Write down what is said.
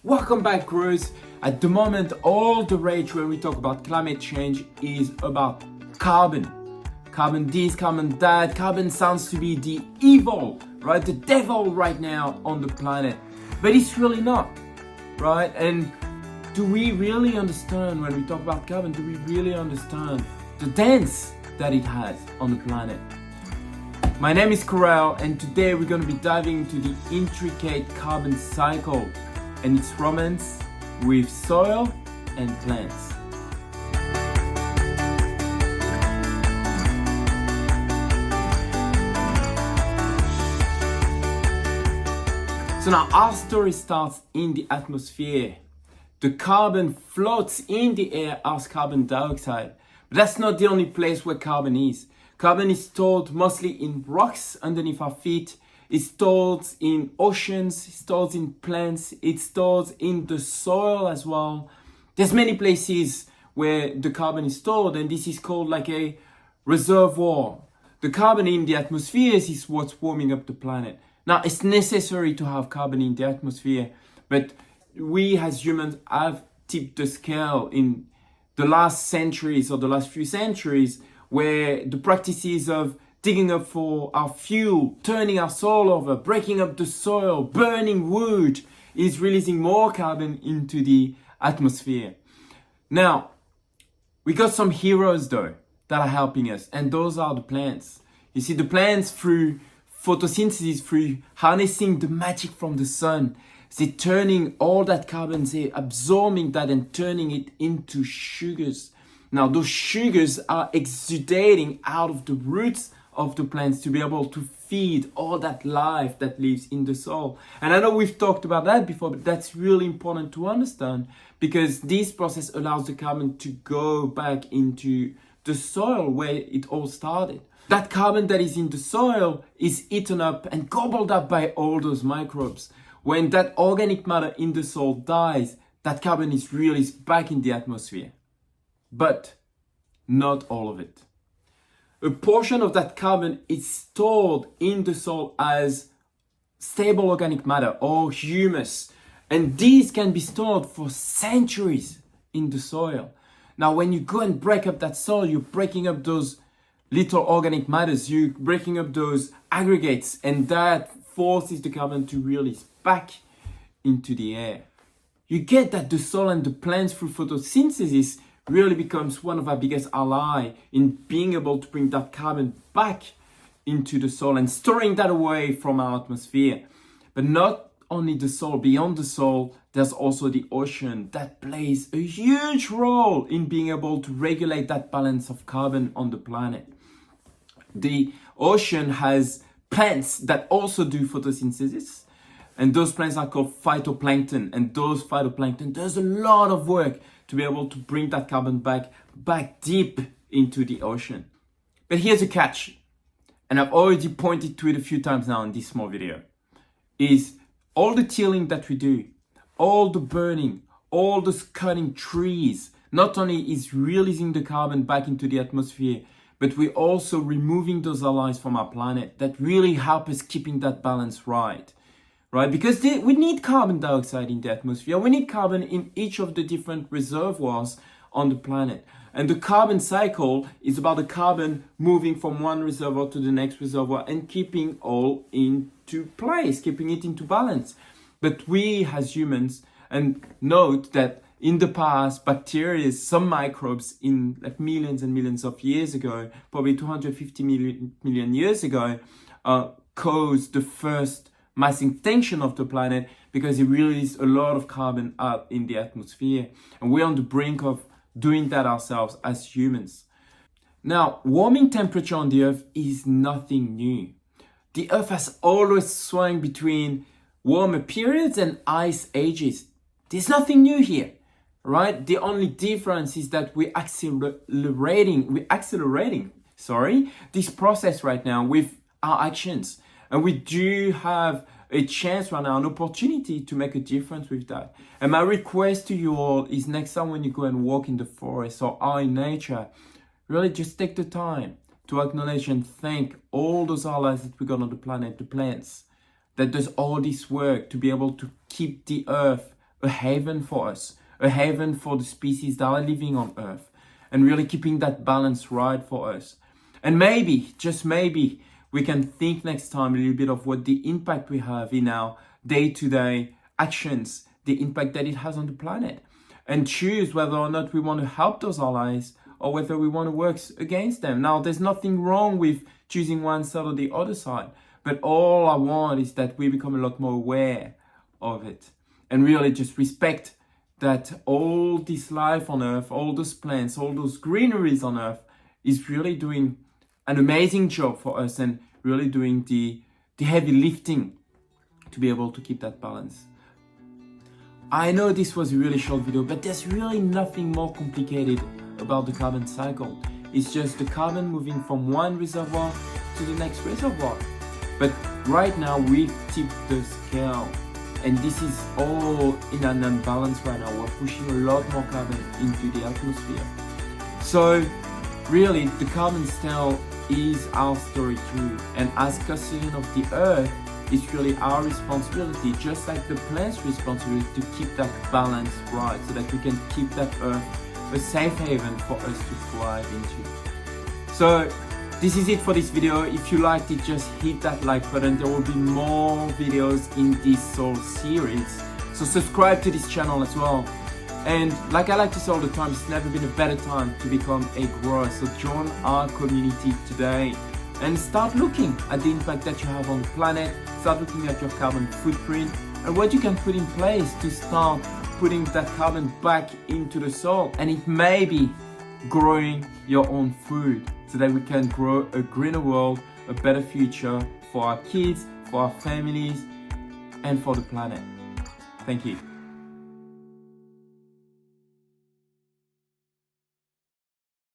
Welcome back, growers. At the moment, all the rage when we talk about climate change is about carbon. Carbon this, carbon that. Carbon sounds to be the evil, right? The devil right now on the planet. But it's really not, right? And do we really understand when we talk about carbon, do we really understand the dance that it has on the planet? My name is Corel, and today we're going to be diving into the intricate carbon cycle and its romance with soil and plants. So now our story starts in the atmosphere. The carbon floats in the air as carbon dioxide, but that's not the only place where carbon is. Carbon is stored mostly in rocks underneath our feet. It's stored in oceans, it's stored in plants, it's stored in the soil as well. There's many places where the carbon is stored, and this is called like a reservoir. The carbon in the atmosphere is what's warming up the planet. Now, it's necessary to have carbon in the atmosphere, but we as humans have tipped the scale in the last centuries or the last few centuries, where the practices of digging up for our fuel, turning our soil over, breaking up the soil, burning wood is releasing more carbon into the atmosphere. Now, we got some heroes though that are helping us, and those are the plants. You see, the plants through photosynthesis, through harnessing the magic from the sun, they're turning all that carbon, they're absorbing that and turning it into sugars. Now, those sugars are exudating out of the roots of the plants to be able to feed all that life that lives in the soil. And I know we've talked about that before, but that's really important to understand, because this process allows the carbon to go back into the soil where it all started. That carbon that is in the soil is eaten up and gobbled up by all those microbes. When that organic matter in the soil dies, that carbon is released back in the atmosphere. But not all of it. A portion of that carbon is stored in the soil as stable organic matter or humus. And these can be stored for centuries in the soil. Now, when you go and break up that soil, you're breaking up those little organic matters, you're breaking up those aggregates, and that forces the carbon to release back into the air. You get that the soil and the plants through photosynthesis really becomes one of our biggest ally in being able to bring that carbon back into the soil and storing that away from our atmosphere. But not only the soil, beyond the soil, there's also the ocean that plays a huge role in being able to regulate that balance of carbon on the planet. The ocean has plants that also do photosynthesis, and those plants are called phytoplankton, and those phytoplankton does a lot of work to be able to bring that carbon back deep into the ocean. But here's a catch, and I've already pointed to it a few times now in this small video, is all the tilling that we do, all the burning, all the cutting trees, not only is releasing the carbon back into the atmosphere, but we're also removing those allies from our planet that really help us keeping that balance right? Because we need carbon dioxide in the atmosphere. We need carbon in each of the different reservoirs on the planet. And the carbon cycle is about the carbon moving from one reservoir to the next reservoir and keeping all into place, keeping it into balance. But we as humans, and note that in the past, bacteria, some microbes in like millions and millions of years ago, probably 250 million years ago, caused the first mass extinction of the planet because it released a lot of carbon out in the atmosphere. And we're on the brink of doing that ourselves as humans. Now, warming temperature on the Earth is nothing new. The Earth has always swung between warmer periods and ice ages. There's nothing new here, right? The only difference is that we're accelerating this process right now with our actions. And we do have a chance right now, an opportunity to make a difference with that. And my request to you all is next time when you go and walk in the forest or are in nature, really just take the time to acknowledge and thank all those allies that we got on the planet, the plants, that does all this work to be able to keep the earth a haven for us, a haven for the species that are living on Earth, and really keeping that balance right for us. And maybe, just maybe, we can think next time a little bit of what the impact we have in our day-to-day actions, the impact that it has on the planet, and choose whether or not we want to help those allies or whether we want to work against them. Now, there's nothing wrong with choosing one side or the other side, but all I want is that we become a lot more aware of it and really just respect that all this life on Earth, all those plants, all those greeneries on Earth is really doing an amazing job for us and really doing the heavy lifting to be able to keep that balance. I know this was a really short video, but there's really nothing more complicated about the carbon cycle. It's just the carbon moving from one reservoir to the next reservoir. But right now we've tipped the scale, and this is all in an imbalance right now. We're pushing a lot more carbon into the atmosphere. So really, the carbon scale is our story too, and as custodian of the Earth, it's really our responsibility, just like the plant's responsibility, to keep that balance right so that we can keep that Earth a safe haven for us to thrive into. So this is it for this video. If you liked it, just hit that like button. There will be more videos in this soul series, so subscribe to this channel as well. And like I like to say all the time, it's never been a better time to become a grower. So join our community today and start looking at the impact that you have on the planet. Start looking at your carbon footprint and what you can put in place to start putting that carbon back into the soil. And it may be growing your own food so that we can grow a greener world, a better future for our kids, for our families, and for the planet. Thank you.